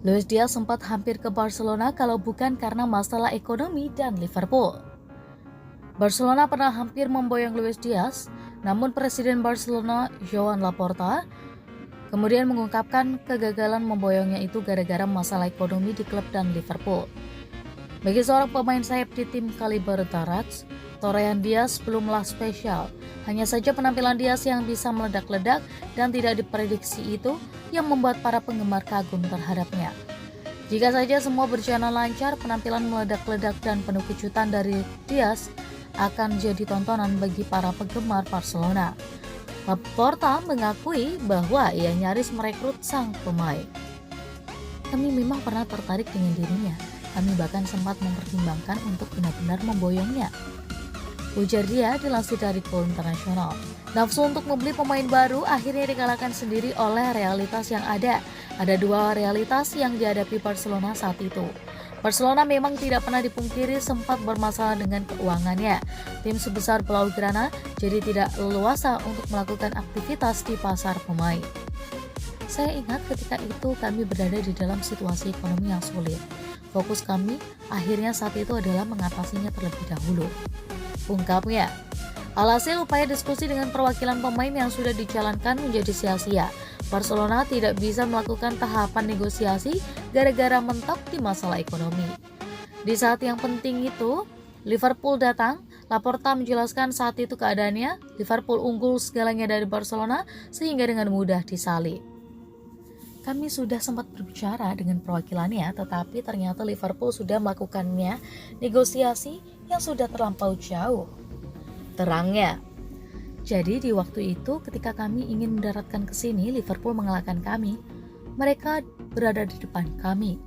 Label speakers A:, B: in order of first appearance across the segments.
A: Luis Diaz sempat hampir ke Barcelona kalau bukan karena masalah ekonomi dan Liverpool. Barcelona pernah hampir memboyong Luis Diaz, namun Presiden Barcelona, Joan Laporta, kemudian mengungkapkan kegagalan memboyongnya itu gara-gara masalah ekonomi di klub dan Liverpool. Bagi seorang pemain sayap di tim kaliber Darats, torehan Diaz belumlah spesial. Hanya saja penampilan Diaz yang bisa meledak-ledak dan tidak diprediksi itu yang membuat para penggemar kagum terhadapnya. Jika saja semua berjalan lancar, penampilan meledak-ledak dan penuh kejutan dari Diaz akan jadi tontonan bagi para penggemar Barcelona. Laporta mengakui bahwa ia nyaris merekrut sang pemain. Kami memang pernah tertarik dengan dirinya. Kami bahkan sempat mempertimbangkan untuk benar-benar memboyongnya, ujar dia dilansir dari Goal International. Nafsu untuk membeli pemain baru akhirnya dikalahkan sendiri oleh realitas yang ada. Ada dua realitas yang dihadapi Barcelona saat itu. Barcelona memang tidak pernah dipungkiri sempat bermasalah dengan keuangannya. Tim sebesar Blaugrana jadi tidak leluasa untuk melakukan aktivitas di pasar pemain. Saya ingat ketika itu kami berada di dalam situasi ekonomi yang sulit. Fokus kami akhirnya saat itu adalah mengatasinya terlebih dahulu, ungkapnya. Alhasil upaya diskusi dengan perwakilan pemain yang sudah dijalankan menjadi sia-sia. Barcelona tidak bisa melakukan tahapan negosiasi gara-gara mentok di masalah ekonomi. Di saat yang penting itu, Liverpool datang. Laporta menjelaskan saat itu keadaannya, Liverpool unggul segalanya dari Barcelona sehingga dengan mudah disalib. Kami sudah sempat berbicara dengan perwakilannya, tetapi ternyata Liverpool sudah melakukannya negosiasi yang sudah terlampau jauh, terangnya. Jadi di waktu itu ketika kami ingin mendaratkan ke sini, Liverpool mengalahkan kami. Mereka berada di depan kami.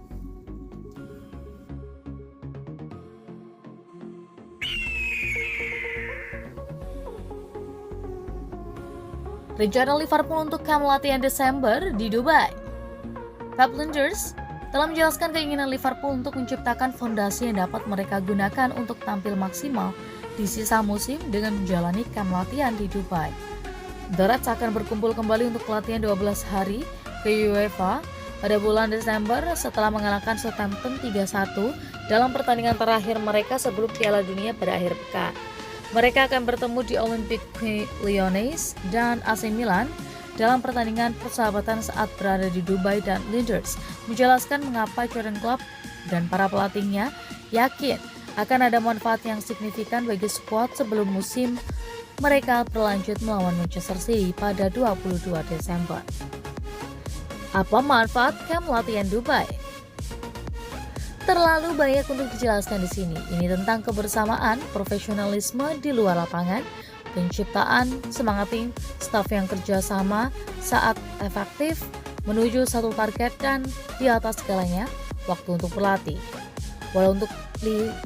A: Rencana Liverpool untuk kamp latihan Desember di Dubai. Pep Linders telah menjelaskan keinginan Liverpool untuk menciptakan fondasi yang dapat mereka gunakan untuk tampil maksimal di sisa musim dengan menjalani kamp latihan di Dubai. The Reds akan berkumpul kembali untuk latihan 12 hari ke UEFA pada bulan Desember setelah mengalahkan Southampton 3-1 dalam pertandingan terakhir mereka sebelum Piala Dunia pada akhir pekan. Mereka akan bertemu di Olympique Lyonnais dan AC Milan dalam pertandingan persahabatan saat berada di Dubai, dan Linders menjelaskan mengapa Jurgen Klopp dan para pelatihnya yakin akan ada manfaat yang signifikan bagi skuad sebelum musim mereka berlanjut melawan Manchester City pada 22 Desember. Apa manfaat kamp latihan Dubai? Terlalu banyak untuk dijelaskan di sini. Ini tentang kebersamaan, profesionalisme di luar lapangan, penciptaan semangat tim, staf yang kerjasama saat efektif menuju satu target, dan di atas segalanya, waktu untuk berlatih. Walau untuk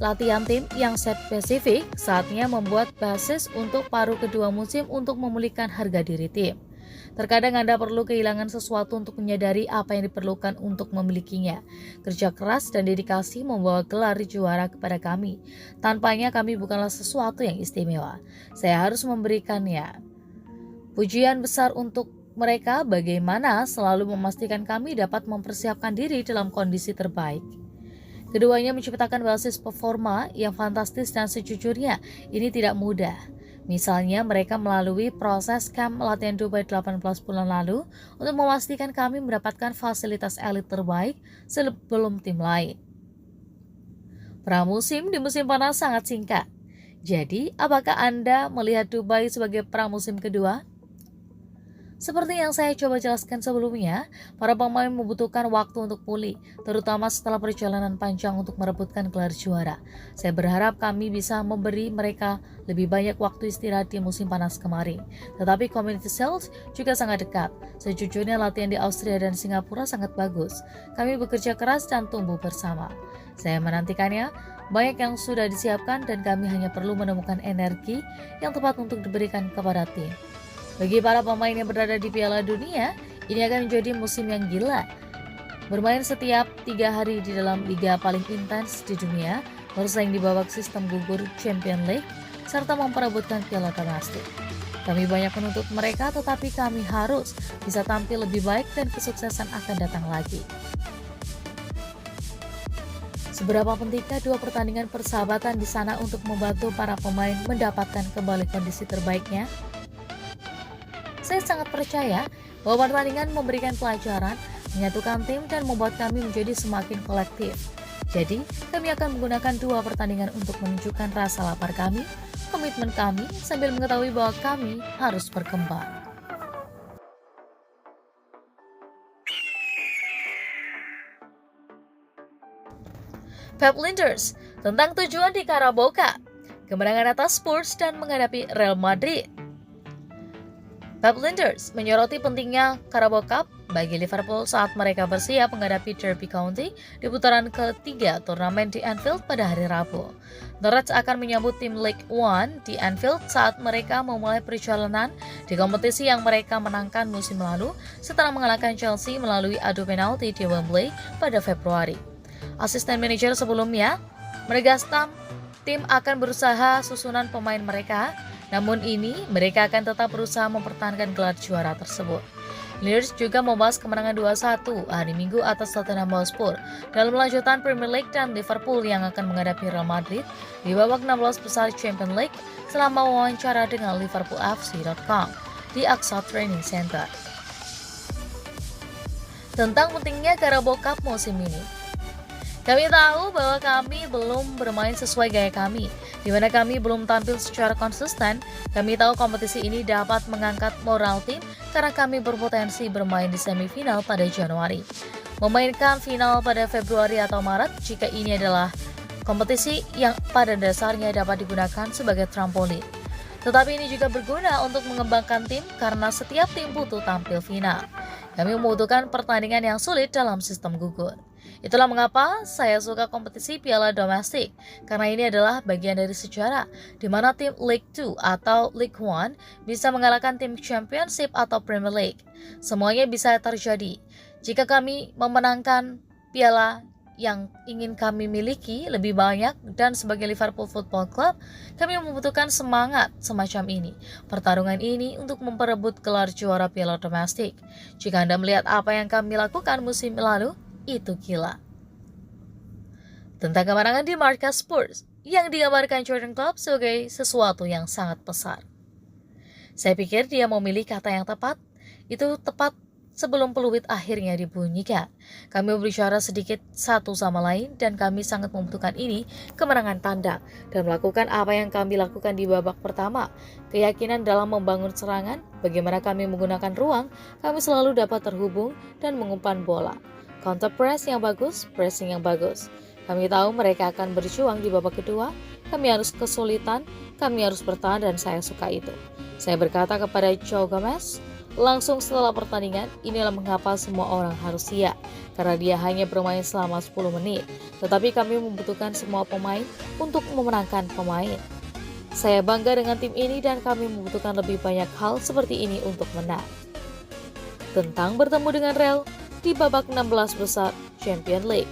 A: latihan tim yang spesifik, saatnya membuat basis untuk paruh kedua musim untuk memulihkan harga diri tim. Terkadang Anda perlu kehilangan sesuatu untuk menyadari apa yang diperlukan untuk memilikinya. Kerja keras dan dedikasi membawa gelar juara kepada kami. Tanpanya kami bukanlah sesuatu yang istimewa. Saya harus memberikannya. Pujian besar untuk mereka bagaimana selalu memastikan kami dapat mempersiapkan diri dalam kondisi terbaik. Keduanya menciptakan basis performa yang fantastis, dan sejujurnya ini tidak mudah. Misalnya mereka melalui proses kamp latihan Dubai 18 bulan lalu untuk memastikan kami mendapatkan fasilitas elit terbaik sebelum tim lain. Pramusim di musim panas sangat singkat. Jadi, apakah Anda melihat Dubai sebagai pramusim kedua? Seperti yang saya coba jelaskan sebelumnya, para pemain membutuhkan waktu untuk pulih, terutama setelah perjalanan panjang untuk merebutkan gelar juara. Saya berharap kami bisa memberi mereka lebih banyak waktu istirahat di musim panas kemarin. Tetapi Community Shield juga sangat dekat. Sejujurnya latihan di Austria dan Singapura sangat bagus. Kami bekerja keras dan tumbuh bersama. Saya menantikannya. Banyak yang sudah disiapkan dan kami hanya perlu menemukan energi yang tepat untuk diberikan kepada tim. Bagi para pemain yang berada di Piala Dunia, ini akan menjadi musim yang gila. Bermain setiap 3 hari di dalam liga paling intens di dunia, bersaing di babak sistem gugur Champions League, serta memperebutkan piala domestik. Kami banyak menuntut mereka, tetapi kami harus bisa tampil lebih baik dan kesuksesan akan datang lagi. Seberapa pentingkah dua pertandingan persahabatan di sana untuk membantu para pemain mendapatkan kembali kondisi terbaiknya? Saya sangat percaya bahwa pertandingan memberikan pelajaran, menyatukan tim, dan membuat kami menjadi semakin kolektif. Jadi, kami akan menggunakan dua pertandingan untuk menunjukkan rasa lapar kami, komitmen kami, sambil mengetahui bahwa kami harus berkembang. Pep Linders tentang tujuan di Carabao Cup, kemenangan atas Spurs dan menghadapi Real Madrid. Pep Linders menyoroti pentingnya Carabao Cup bagi Liverpool saat mereka bersiap menghadapi Derby County di putaran ketiga turnamen di Anfield pada hari Rabu. The Reds akan menyambut tim League One di Anfield saat mereka memulai perjalanan di kompetisi yang mereka menangkan musim lalu setelah mengalahkan Chelsea melalui adu penalti di Wembley pada Februari. Asisten manajer sebelumnya menegaskan tim akan berusaha susunan pemain mereka, namun ini mereka akan tetap berusaha mempertahankan gelar juara tersebut. Linders juga membahas kemenangan 2-1 hari Minggu atas Tottenham Hotspur dalam lanjutan Premier League dan Liverpool yang akan menghadapi Real Madrid di babak 16 besar Champions League selama wawancara dengan liverpoolfc.com di Aqsa Training Center. Tentang pentingnya Carabao Cup musim ini. Kami tahu bahwa kami belum bermain sesuai gaya kami, di mana kami belum tampil secara konsisten. Kami tahu kompetisi ini dapat mengangkat moral tim karena kami berpotensi bermain di semifinal pada Januari. Memainkan final pada Februari atau Maret jika ini adalah kompetisi yang pada dasarnya dapat digunakan sebagai trampolin. Tetapi ini juga berguna untuk mengembangkan tim karena setiap tim butuh tampil final. Kami membutuhkan pertandingan yang sulit dalam sistem gugur. Itulah mengapa saya suka kompetisi piala domestik, karena ini adalah bagian dari sejarah, di mana tim League 2 atau League 1 bisa mengalahkan tim Championship atau Premier League. Semuanya bisa terjadi. Jika kami memenangkan piala yang ingin kami miliki lebih banyak, dan sebagai Liverpool Football Club, kami membutuhkan semangat semacam ini, pertarungan ini untuk memperebut gelar juara piala domestik. Jika Anda melihat apa yang kami lakukan musim lalu, itu gila. Tentang kemenangan di markas Spurs yang digambarkan Jurgen Klopp sebagai sesuatu yang sangat besar. Saya pikir dia memilih kata yang tepat, itu tepat sebelum peluit akhirnya dibunyikan. Kami berbicara sedikit satu sama lain dan kami sangat membutuhkan ini, kemenangan tandang, dan melakukan apa yang kami lakukan di babak pertama. Keyakinan dalam membangun serangan, bagaimana kami menggunakan ruang, kami selalu dapat terhubung dan mengumpan bola. Counter press yang bagus, pressing yang bagus. Kami tahu mereka akan berjuang di babak kedua, kami harus kesulitan, kami harus bertahan dan saya suka itu. Saya berkata kepada Joe Gomez, langsung setelah pertandingan, inilah mengapa semua orang harus siap, karena dia hanya bermain selama 10 menit, tetapi kami membutuhkan semua pemain untuk memenangkan pemain. Saya bangga dengan tim ini dan kami membutuhkan lebih banyak hal seperti ini untuk menang. Tentang bertemu dengan Real di babak 16 besar Champions League.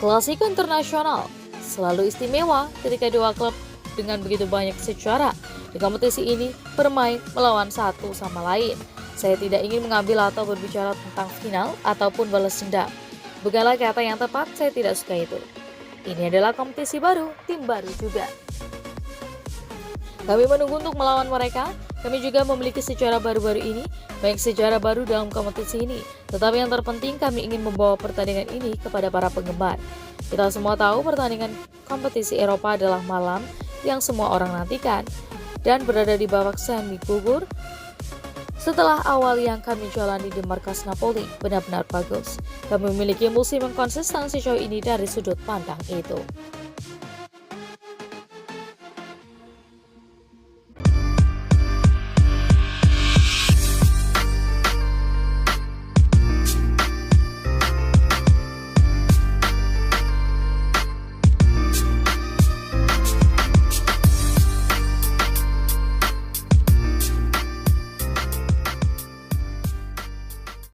A: Klasiko internasional selalu istimewa ketika dua klub dengan begitu banyak sejarah di kompetisi ini bermain melawan satu sama lain. Saya tidak ingin mengambil atau berbicara tentang final ataupun balas dendam. Bukanlah kata yang tepat, saya tidak suka itu. Ini adalah kompetisi baru, tim baru juga. Kami menunggu untuk melawan mereka. Kami juga memiliki sejarah baru-baru ini, banyak sejarah baru dalam kompetisi ini. Tetapi yang terpenting, kami ingin membawa pertandingan ini kepada para penggemar. Kita semua tahu pertandingan kompetisi Eropa adalah malam yang semua orang nantikan, dan berada di babak semi gugur setelah awal yang kami jalani di markas Napoli benar-benar bagus. Kami memiliki musim yang konsisten sejauh ini dari sudut pandang itu.